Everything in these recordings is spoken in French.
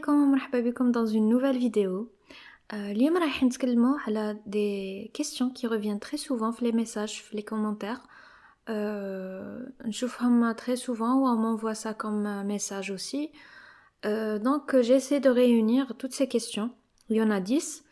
عليكم ومرحبا بكم dans une nouvelle vidéo. اليوم راح نتكلموا على des questions qui reviennent très souvent في les messages, في les commentaires. نشوفهم très souvent ou on m'envoie ça comme message aussi. Donc j'essaie de réunir toutes ces questions. Il y en a 10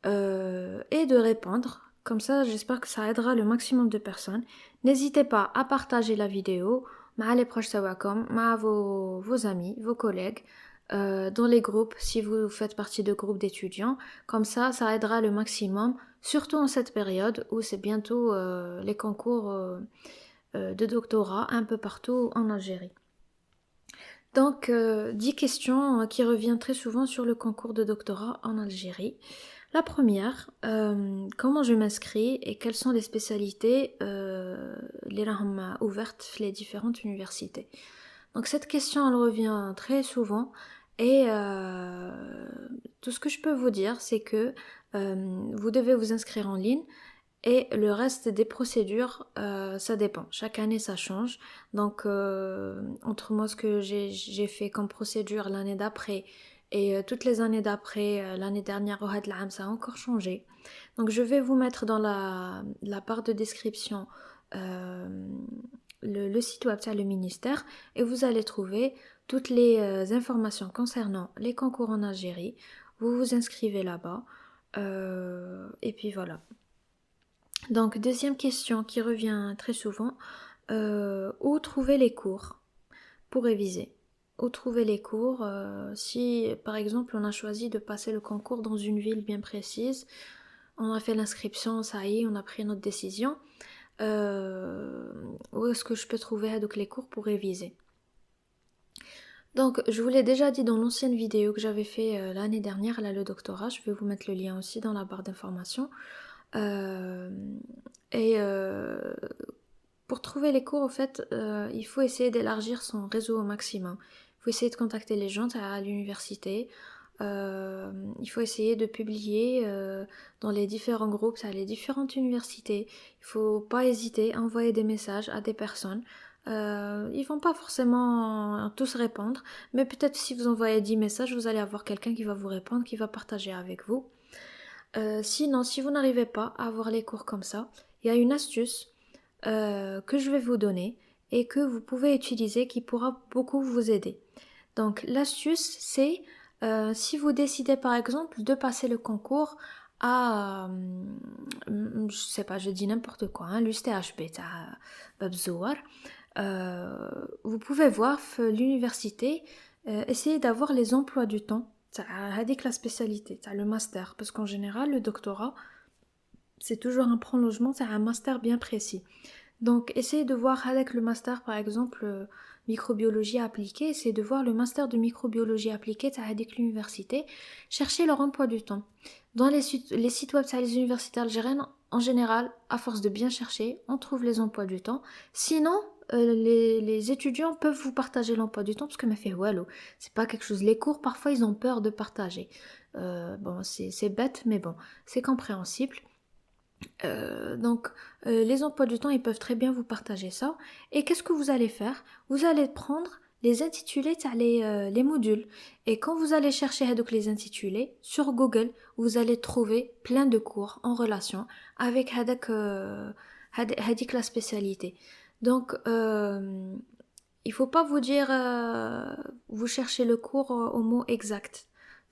et de répondre. Comme ça, j'espère que ça aidera le maximum de personnes. N'hésitez pas à partager la vidéo مع les proches تواكم, مع vos amis, vos collègues, dans les groupes si vous faites partie de groupes d'étudiants. Comme ça aidera le maximum, surtout en cette période où c'est bientôt les concours de doctorat un peu partout en Algérie. Donc, 10 questions qui reviennent très souvent sur le concours de doctorat en Algérie. La première, comment je m'inscris et quelles sont les spécialités les rahma ouvertes les différentes universités. Donc cette question, elle revient très souvent et tout ce que je peux vous dire, c'est que vous devez vous inscrire en ligne. Et le reste des procédures, ça dépend. Chaque année, ça change. Donc, entre moi, ce que j'ai fait comme procédure l'année d'après et toutes les années d'après, l'année dernière, au had l'am, ça a encore changé. Donc, je vais vous mettre dans la barre de description le site web, le ministère, et vous allez trouver toutes les informations concernant les concours en Algérie. Vous vous inscrivez là-bas. Et puis voilà. Donc, deuxième question qui revient très souvent, où trouver les cours pour réviser? Où trouver les cours si, par exemple, on a choisi de passer le concours dans une ville bien précise, on a fait l'inscription, ça y est, on a pris notre décision, où est-ce que je peux trouver donc, les cours pour réviser? Donc, je vous l'ai déjà dit dans l'ancienne vidéo que j'avais fait l'année dernière, là, le doctorat, je vais vous mettre le lien aussi dans la barre d'information. Pour trouver les cours, au fait, il faut essayer d'élargir son réseau au maximum. Il faut essayer de contacter les gens à l'université. Il faut essayer de publier dans les différents groupes, à les différentes universités. Il faut pas hésiter à envoyer des messages à des personnes. Ils vont pas forcément tous répondre, mais peut-être si vous envoyez 10 messages, vous allez avoir quelqu'un qui va vous répondre, qui va partager avec vous. Sinon, si vous n'arrivez pas à avoir les cours comme ça, il y a une astuce que je vais vous donner et que vous pouvez utiliser qui pourra beaucoup vous aider. Donc l'astuce, c'est si vous décidez par exemple de passer le concours à, je sais pas, je dis n'importe quoi, hein, l'USTHB, Bab Zouar, vous pouvez voir l'université, essayer d'avoir les emplois du temps. هذيك la spécialité, le master, parce qu'en général, le doctorat, c'est toujours un prolongement, c'est un master bien précis. Donc, essayez de voir avec le master, par exemple, microbiologie appliquée, essayez de voir le master de microbiologie appliquée avec l'université, cherchez leur emploi du temps. Dans les sites web des universités algériennes, en général, à force de bien chercher, on trouve les emplois du temps. Sinon, les étudiants peuvent vous partager l'emploi du temps parce que c'est pas quelque chose. Les cours, parfois, ils ont peur de partager. Bon, c'est bête, mais bon, c'est compréhensible. Donc, les emplois du temps, ils peuvent très bien vous partager ça. Et qu'est-ce que vous allez faire? Vous allez prendre les intitulés, les modules. Et quand vous allez chercher donc, les intitulés sur Google, vous allez trouver plein de cours en relation avec la spécialité. Donc, il faut pas vous dire, vous cherchez le cours au mot exact.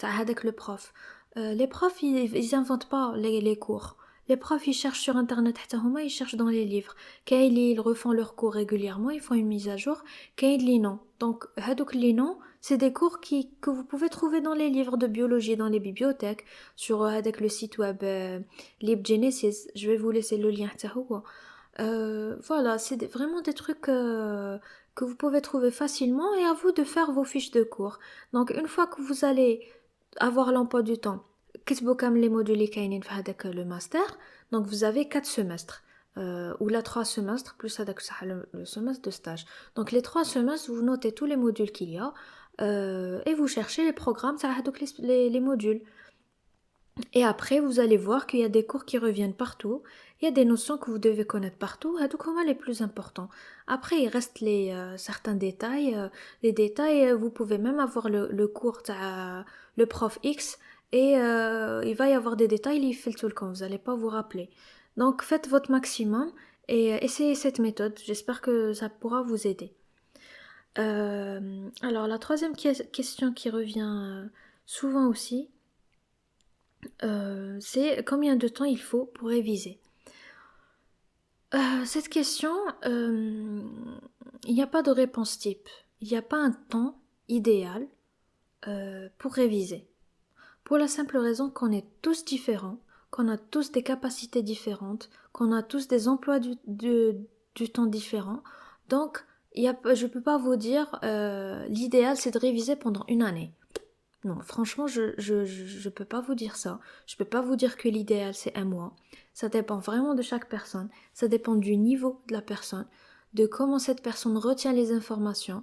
avec le prof. Les profs, ils inventent pas les cours. Les profs, ils cherchent sur internet, ils cherchent dans les livres. Quand ils refont leurs cours régulièrement, ils font une mise à jour. Quand ils non. Donc, les noms, c'est des cours que vous pouvez trouver dans les livres de biologie, dans les bibliothèques, sur avec le site web LibGenesis. Je vais vous laisser le lien. Voilà, c'est vraiment des trucs que vous pouvez trouver facilement et à vous de faire vos fiches de cours. Donc, une fois que vous allez avoir l'emploi du temps, كتبوا كامل les modules اللي كاينين في هذاك le master, donc vous avez 4 semestres ou là 3 semestres plus هذاك le semestre de stage. Donc les 3 semestres, vous notez tous les modules qu'il y a et vous cherchez les programmes تاع هذوك les modules. Et après, vous allez voir qu'il y a des cours qui reviennent partout. Il y a des notions que vous devez connaître partout. هادوك هما les plus importants. Après, il reste certains détails. Les détails, vous pouvez même avoir le cours تاع le prof X et il va y avoir des détails اللي يفلتوا لكم. Vous n'allez pas vous rappeler. Donc, faites votre maximum et essayez cette méthode. J'espère que ça pourra vous aider. Alors, la troisième question qui revient souvent aussi, c'est combien de temps il faut pour réviser. Cette question, il n'y a pas de réponse type. Il n'y a pas un temps idéal pour réviser. Pour la simple raison qu'on est tous différents, qu'on a tous des capacités différentes, qu'on a tous des emplois du temps différents. Donc, je ne peux pas vous dire l'idéal c'est de réviser pendant une année. Non, franchement, je peux pas vous dire ça. Je peux pas vous dire que l'idéal c'est un mois. Ça dépend vraiment de chaque personne. Ça dépend du niveau de la personne, de comment cette personne retient les informations.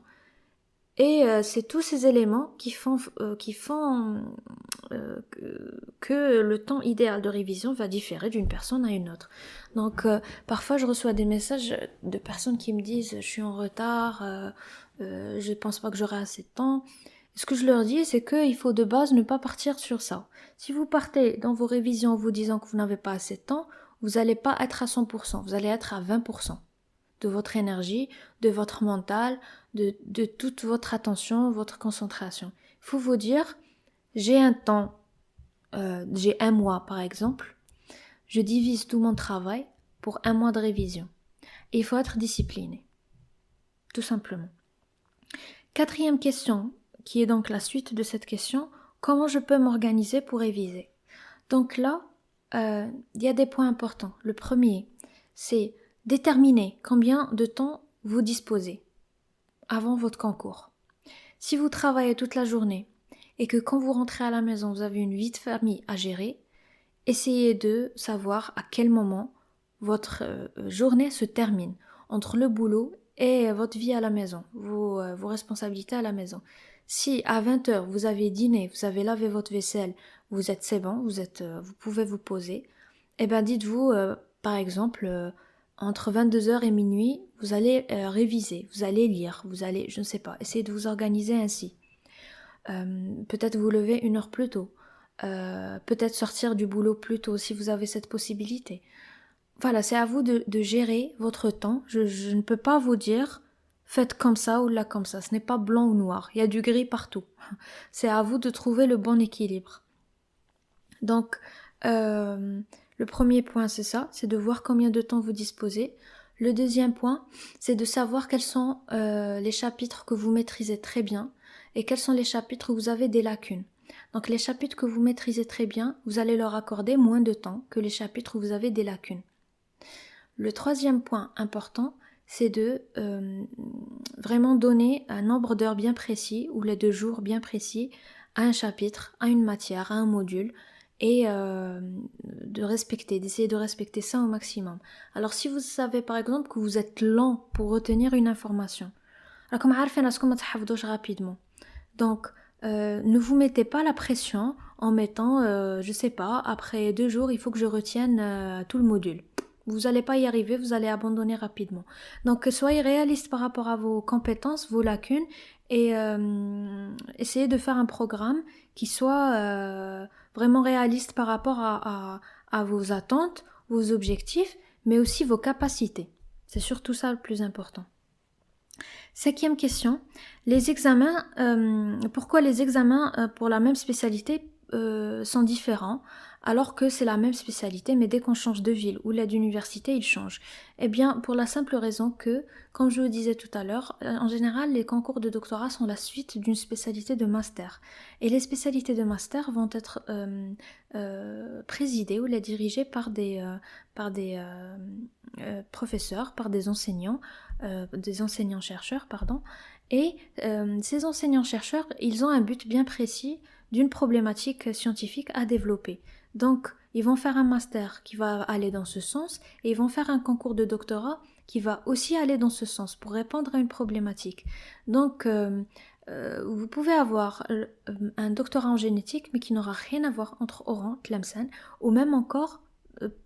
Et c'est tous ces éléments qui font que le temps idéal de révision va différer d'une personne à une autre. Donc parfois je reçois des messages de personnes qui me disent je suis en retard, je pense pas que j'aurai assez de temps. Ce que je leur dis, c'est qu'il faut de base ne pas partir sur ça. Si vous partez dans vos révisions en vous disant que vous n'avez pas assez de temps, vous n'allez pas être à 100%, vous allez être à 20% de votre énergie, de votre mental, de toute votre attention, votre concentration. Il faut vous dire, j'ai un temps, j'ai un mois par exemple, je divise tout mon travail pour un mois de révision. Et il faut être discipliné, tout simplement. Quatrième question, qui est donc la suite de cette question, comment je peux m'organiser pour réviser? Donc là, il y a des points importants. Le premier, c'est déterminer combien de temps vous disposez avant votre concours. Si vous travaillez toute la journée et que quand vous rentrez à la maison, vous avez une vie de famille à gérer, essayez de savoir à quel moment votre journée se termine entre le boulot et votre vie à la maison, vos responsabilités à la maison. Si à 20h vous avez dîné, vous avez lavé votre vaisselle, c'est bon, vous pouvez vous poser, eh ben dites-vous par exemple entre 22h et minuit, vous allez réviser, vous allez lire, vous allez, je ne sais pas, essayez de vous organiser ainsi. Peut-être vous lever une heure plus tôt. Peut-être sortir du boulot plus tôt si vous avez cette possibilité. Voilà, c'est à vous de gérer votre temps. Je ne peux pas vous dire faites comme ça ou là comme ça. Ce n'est pas blanc ou noir. Il y a du gris partout. C'est à vous de trouver le bon équilibre. Donc, le premier point, c'est ça, c'est de voir combien de temps vous disposez. Le deuxième point, c'est de savoir quels sont les chapitres que vous maîtrisez très bien et quels sont les chapitres où vous avez des lacunes. Donc les chapitres que vous maîtrisez très bien, vous allez leur accorder moins de temps que les chapitres où vous avez des lacunes. Le troisième point important, c'est de vraiment donner un nombre d'heures bien précis ou les 2 jours bien précis à un chapitre, à une matière, à un module et d'essayer de respecter ça au maximum. Alors si vous savez par exemple que vous êtes lent pour retenir une information, راكم عارفين راسكم ما تحفظوش rapidement. Donc ne vous mettez pas la pression en mettant, je sais pas, après 2 jours, il faut que je retienne tout le module. Vous n'allez pas y arriver, vous allez abandonner rapidement. Donc soyez réaliste par rapport à vos compétences, vos lacunes et essayez de faire un programme qui soit vraiment réaliste par rapport à vos attentes, vos objectifs, mais aussi vos capacités. C'est surtout ça le plus important. 5e question, les examens, pourquoi les examens pour la même spécialité sont différents alors que c'est la même spécialité, mais dès qu'on change de ville ou d'université, il change? Eh bien, pour la simple raison que, comme je vous disais tout à l'heure, en général, les concours de doctorat sont la suite d'une spécialité de master. Et les spécialités de master vont être présidées ou dirigées par des professeurs, par des enseignants-chercheurs, pardon. Et ces enseignants-chercheurs, ils ont un but bien précis d'une problématique scientifique à développer. Donc, ils vont faire un master qui va aller dans ce sens et ils vont faire un concours de doctorat qui va aussi aller dans ce sens pour répondre à une problématique. Donc, vous pouvez avoir un doctorat en génétique, mais qui n'aura rien à voir entre Oran, Tlemcen, ou même encore,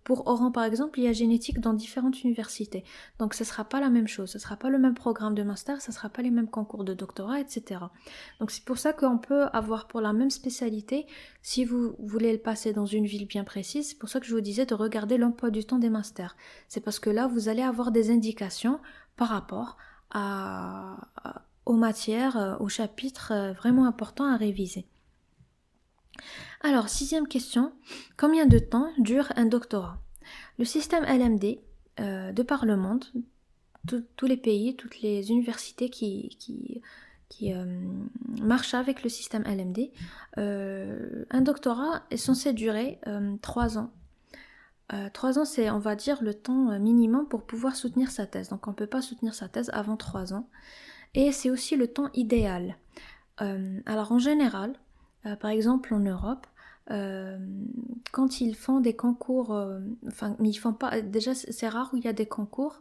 pour Oran par exemple, il y a génétique dans différentes universités. Donc ce ne sera pas la même chose, ce ne sera pas le même programme de master, ce ne sera pas les mêmes concours de doctorat, etc. Donc c'est pour ça qu'on peut avoir pour la même spécialité, si vous voulez le passer dans une ville bien précise, c'est pour ça que je vous disais de regarder l'emploi du temps des masters. C'est parce que là, vous allez avoir des indications par rapport aux matières, aux chapitres vraiment importants à réviser. Alors, 6e question, combien de temps dure un doctorat? Le système LMD, de par le monde, tous les pays, toutes les universités qui marchent avec le système LMD, un doctorat est censé durer 3 ans. 3 ans, c'est, on va dire, le temps minimum pour pouvoir soutenir sa thèse. Donc, on ne peut pas soutenir sa thèse avant 3 ans. Et c'est aussi le temps idéal. Alors, en général, par exemple en Europe, quand ils font des concours, mais ils font pas. Déjà, c'est rare où il y a des concours.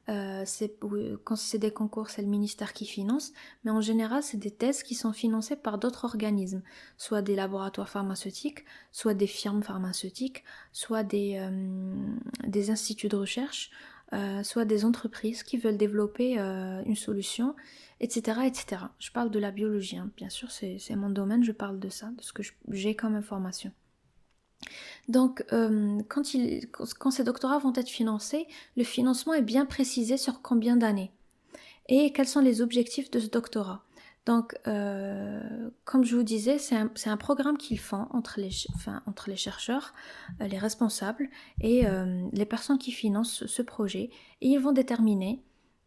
Quand c'est des concours, c'est le ministère qui finance, mais en général, c'est des thèses qui sont financées par d'autres organismes, soit des laboratoires pharmaceutiques, soit des firmes pharmaceutiques, soit des instituts de recherche, soit des entreprises qui veulent développer une solution, etc., etc. Je parle de la biologie, hein. Bien sûr, c'est mon domaine, je parle de ça, de ce que j'ai comme information. Donc, quand ces doctorats vont être financés, le financement est bien précisé sur combien d'années et quels sont les objectifs de ce doctorat. Donc, comme je vous disais, c'est un programme qu'ils font entre les chercheurs, les responsables et les personnes qui financent ce projet. Et ils vont déterminer,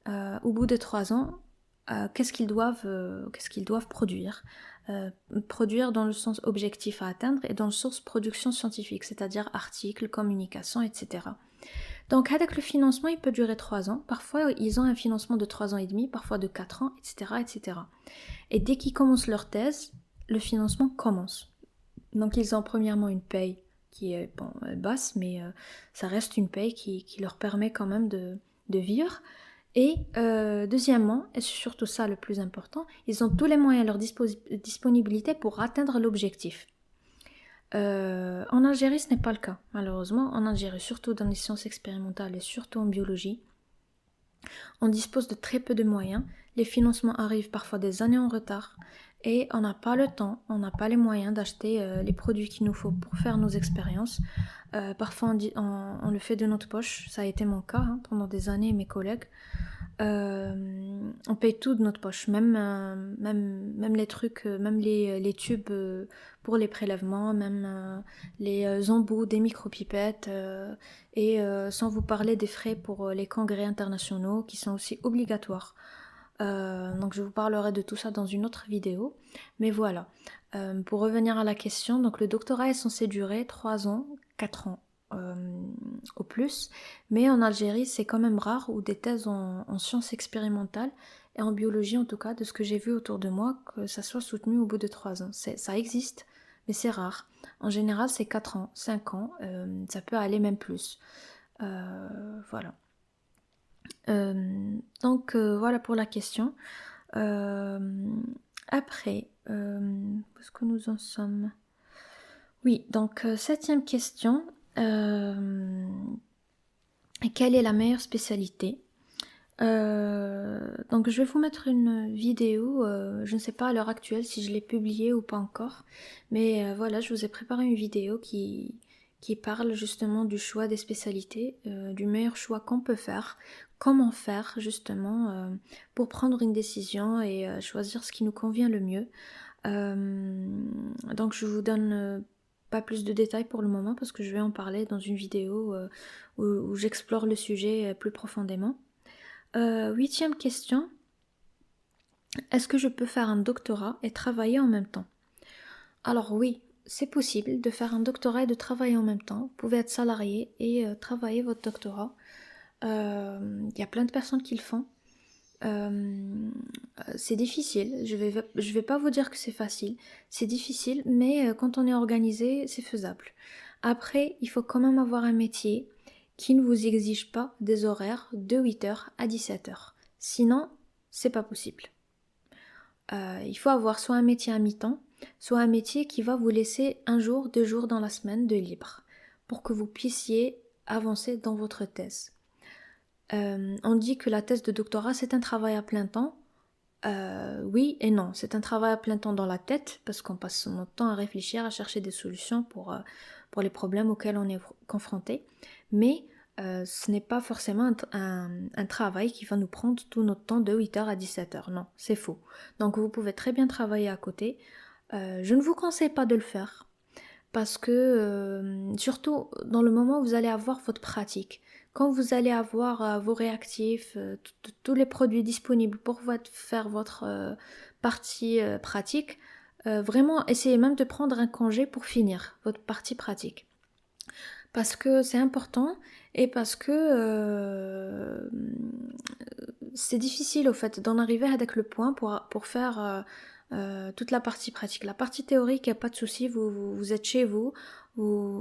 au bout de 3 ans, qu'est-ce qu'ils doivent produire. Produire dans le sens objectif à atteindre et dans le sens production scientifique, c'est-à-dire articles, communication, etc. Donc avec le financement, il peut durer 3 ans. Parfois, ils ont un financement de 3 ans et demi, parfois de 4 ans, etc. etc. Et dès qu'ils commencent leur thèse, le financement commence. Donc ils ont premièrement une paye qui est basse, mais ça reste une paye qui leur permet quand même de vivre. Et deuxièmement, et c'est surtout ça le plus important, ils ont tous les moyens à leur disponibilité pour atteindre l'objectif. En Algérie, ce n'est pas le cas, malheureusement. En Algérie, surtout dans les sciences expérimentales et surtout en biologie, on dispose de très peu de moyens. Les financements arrivent parfois des années en retard et on n'a pas le temps, on n'a pas les moyens d'acheter les produits qu'il nous faut pour faire nos expériences. Parfois, on le fait de notre poche. Ça a été mon cas pendant des années, mes collègues. On paye tout de notre poche, même les trucs, même les tubes pour les prélèvements, même les embouts des micropipettes, et sans vous parler des frais pour les congrès internationaux qui sont aussi obligatoires. Donc je vous parlerai de tout ça dans une autre vidéo, mais voilà. Pour revenir à la question, donc le doctorat est censé durer 3 ans, 4 ans. Au plus, mais en Algérie c'est quand même rare où des thèses en sciences expérimentales et en biologie en tout cas, de ce que j'ai vu autour de moi, que ça soit soutenu au bout de 3 ans. Ça existe, mais c'est rare. En général c'est 4 ans, 5 ans, ça peut aller même plus. Voilà. Donc voilà pour la question. Après, où est-ce que nous en sommes? Oui, donc 7e question. Quelle est la meilleure spécialité? Donc je vais vous mettre une vidéo, je ne sais pas à l'heure actuelle si je l'ai publiée ou pas encore, mais voilà, je vous ai préparé une vidéo qui parle justement du choix des spécialités, du meilleur choix qu'on peut faire, comment faire justement pour prendre une décision et choisir ce qui nous convient le mieux. Donc je vous donne pas plus de détails pour le moment parce que je vais en parler dans une vidéo où j'explore le sujet plus profondément. 8e question. Est-ce que je peux faire un doctorat et travailler en même temps? Alors oui, c'est possible de faire un doctorat et de travailler en même temps. Vous pouvez être salarié et travailler votre doctorat. Il y a plein de personnes qui le font. C'est difficile, je vais pas vous dire que c'est facile, c'est difficile, mais quand on est organisé, c'est faisable. Après, il faut quand même avoir un métier qui ne vous exige pas des horaires de 8h à 17h. Sinon, c'est pas possible. Il faut avoir soit un métier à mi-temps, soit un métier qui va vous laisser 1 jour, 2 jours dans la semaine de libre pour que vous puissiez avancer dans votre thèse. On dit que la thèse de doctorat, c'est un travail à plein temps. Oui et non, c'est un travail à plein temps dans la tête parce qu'on passe notre temps à réfléchir, à chercher des solutions pour les problèmes auxquels on est confronté. Mais ce n'est pas forcément un travail qui va nous prendre tout notre temps de 8h à 17h. Non, c'est faux. Donc vous pouvez très bien travailler à côté. Je ne vous conseille pas de le faire parce que surtout dans le moment où vous allez avoir votre pratique, quand vous allez avoir vos réactifs, tous les produits disponibles pour faire votre partie pratique, vraiment essayez même de prendre un congé pour finir votre partie pratique. Parce que c'est important et parce que c'est difficile au fait d'en arriver avec le point pour faire toute la partie pratique. La partie théorique, il n'y a pas de souci, vous êtes chez vous,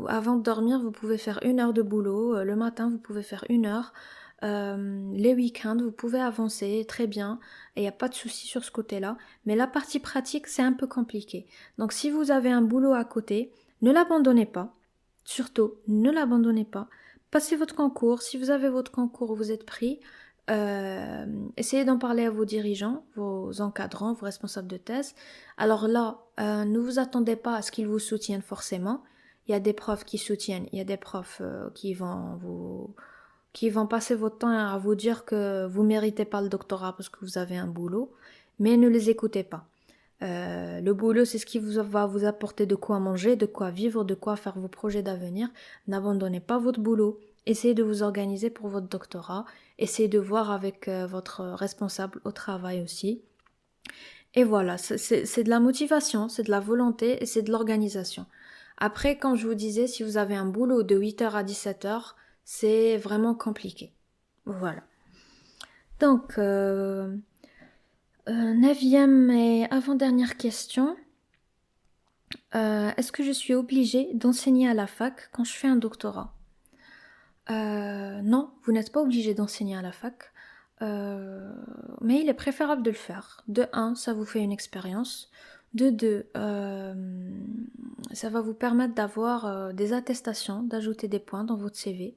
avant de dormir, vous pouvez faire 1 heure de boulot, le matin, vous pouvez faire 1 heure, les week-ends, vous pouvez avancer très bien, et il n'y a pas de souci sur ce côté-là. Mais la partie pratique, c'est un peu compliqué. Donc si vous avez un boulot à côté, ne l'abandonnez pas. Surtout, ne l'abandonnez pas. Passez votre concours. Si vous avez votre concours, vous êtes pris. Essayez d'en parler à vos dirigeants, vos encadrants, vos responsables de thèse. Alors là, ne vous attendez pas à ce qu'ils vous soutiennent forcément. Il y a des profs qui soutiennent, il y a des profs qui vont passer votre temps à vous dire que vous méritez pas le doctorat parce que vous avez un boulot, mais ne les écoutez pas. Le boulot, c'est ce qui va vous apporter de quoi manger, de quoi vivre, de quoi faire vos projets d'avenir. N'abandonnez pas votre boulot. Essayez de vous organiser pour votre doctorat. Essayez de voir avec votre responsable au travail aussi. Et voilà, c'est de la motivation, c'est de la volonté et c'est de l'organisation. Après, comme je vous disais, si vous avez un boulot de 8h à 17h, c'est vraiment compliqué. Voilà. Donc, 9e et avant-dernière question. Est-ce que je suis obligée d'enseigner à la fac quand je fais un doctorat? Non, vous n'êtes pas obligé d'enseigner à la fac, mais il est préférable de le faire. De 1, ça vous fait une expérience. De 2, ça va vous permettre d'avoir des attestations, d'ajouter des points dans votre CV.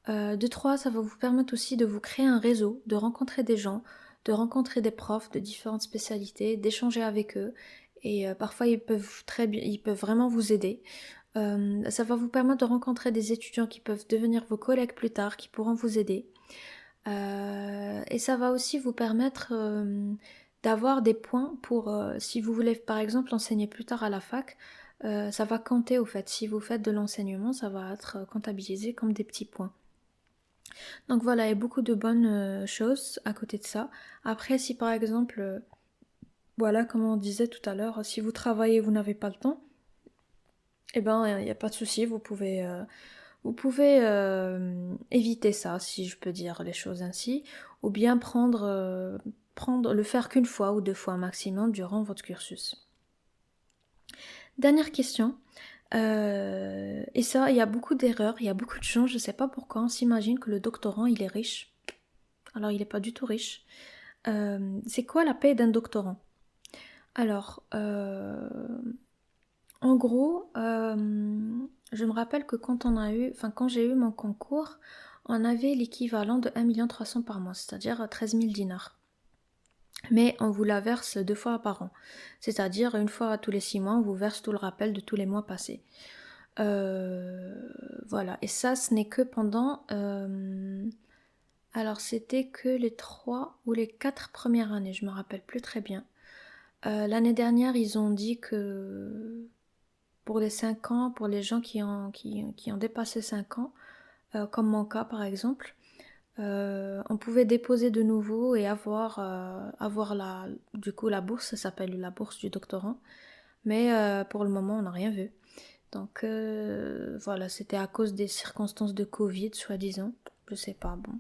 De 3, ça va vous permettre aussi de vous créer un réseau, de rencontrer des gens, de rencontrer des profs de différentes spécialités, d'échanger avec eux. Et parfois, ils peuvent vraiment vous aider. Ça va vous permettre de rencontrer des étudiants qui peuvent devenir vos collègues plus tard, qui pourront vous aider. Et ça va aussi vous permettre d'avoir des points pour, si vous voulez par exemple enseigner plus tard à la fac, ça va compter au fait. Si vous faites de l'enseignement, ça va être comptabilisé comme des petits points. Donc voilà, il y a beaucoup de bonnes choses à côté de ça. Après, si par exemple, voilà, comme on disait tout à l'heure, si vous travaillez et vous n'avez pas le temps, eh ben, il n'y a pas de souci, vous pouvez éviter ça, si je peux dire les choses ainsi, ou bien le faire qu'une fois ou 2 fois maximum durant votre cursus. Dernière question. Et ça, il y a beaucoup d'erreurs, il y a beaucoup de gens, je ne sais pas pourquoi, on s'imagine que le doctorant, il est riche. Alors, il n'est pas du tout riche. C'est quoi la paie d'un doctorant? Alors, en gros, je me rappelle que quand j'ai eu mon concours, on avait l'équivalent de 1 300 000 par mois, c'est-à-dire 13 000 dinars. Mais on vous la verse 2 fois par an, c'est-à-dire une fois tous les 6 mois, on vous verse tout le rappel de tous les mois passés. Voilà, et ça, ce n'est que pendant... alors, c'était que les 3 ou les 4 premières années, je me rappelle plus très bien. L'année dernière, ils ont dit que pour les 5 ans, pour les gens qui ont dépassé 5 ans, comme mon cas par exemple, on pouvait déposer de nouveau et avoir du coup la bourse, ça s'appelle la bourse du doctorant, mais pour le moment on n'a rien vu. Donc voilà, c'était à cause des circonstances de Covid, soi-disant, je sais pas, bon.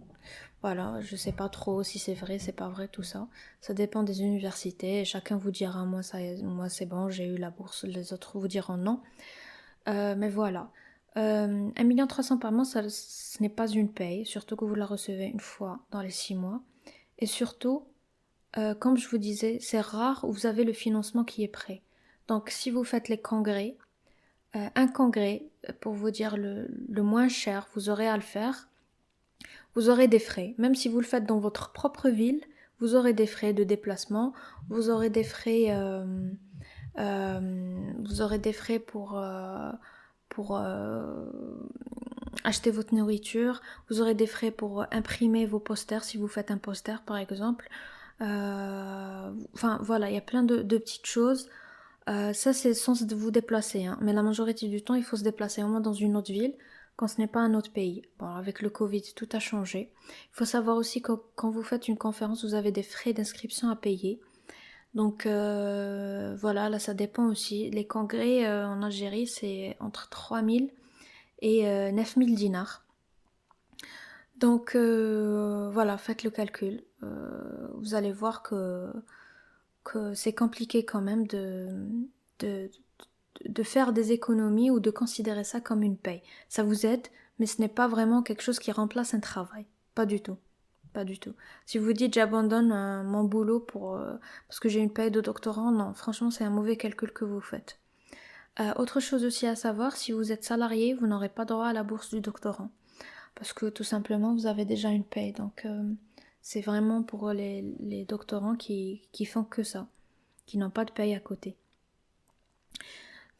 Voilà, je sais pas trop si c'est vrai, c'est pas vrai tout ça. Ça dépend des universités et chacun vous dira moi c'est bon, j'ai eu la bourse, les autres vous diront non. Mais voilà. 1 300 000 par mois, ce n'est pas une paye, surtout que vous la recevez une fois dans les 6 mois. Et surtout, Comme je vous disais, c'est rare où vous avez le financement qui est prêt. Donc si vous faites les congrès, un congrès, pour vous dire le moins cher, vous aurez à le faire, vous aurez des frais. Même si vous le faites dans votre propre ville, vous aurez des frais de déplacement, vous aurez des frais, vous aurez des frais pour acheter votre nourriture, vous aurez des frais pour imprimer vos posters si vous faites un poster par exemple. Enfin voilà, il y a plein de petites choses. Ça c'est sans vous déplacer, hein. Mais la majorité du temps il faut se déplacer au moins dans une autre ville quand ce n'est pas un autre pays. Bon, avec le Covid tout a changé. Il faut savoir aussi que quand vous faites une conférence vous avez des frais d'inscription à payer. Donc voilà, là ça dépend aussi. Les congrès en Algérie c'est entre 3000 et 9000 dinars. Donc voilà, faites le calcul. Vous allez voir que c'est compliqué quand même de, de faire des économies ou de considérer ça comme une paye. Ça vous aide, mais ce n'est pas vraiment quelque chose qui remplace un travail. Pas du tout. Pas du tout. Si vous dites j'abandonne mon boulot parce que j'ai une paye de doctorant, non, franchement c'est un mauvais calcul que vous faites. Autre chose aussi à savoir, si vous êtes salarié, vous n'aurez pas droit à la bourse du doctorant. Parce que tout simplement, vous avez déjà une paye. Donc, c'est vraiment pour les doctorants qui font que ça, qui n'ont pas de paye à côté.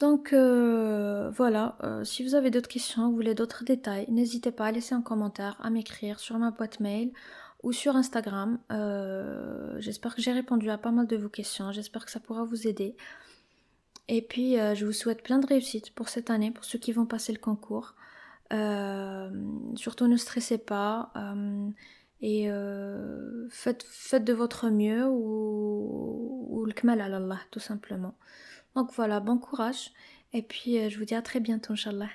Donc, voilà. Si vous avez d'autres questions, vous voulez d'autres détails, n'hésitez pas à laisser un commentaire, à m'écrire sur ma boîte mail ou sur Instagram. J'espère que j'ai répondu à pas mal de vos questions. J'espère que ça pourra vous aider. Et puis, je vous souhaite plein de réussite pour cette année, pour ceux qui vont passer le concours. Surtout ne stressez pas et faites de votre mieux ou le kmal ala Allah tout simplement. Donc voilà, bon courage et puis je vous dis à très bientôt Inch'Allah.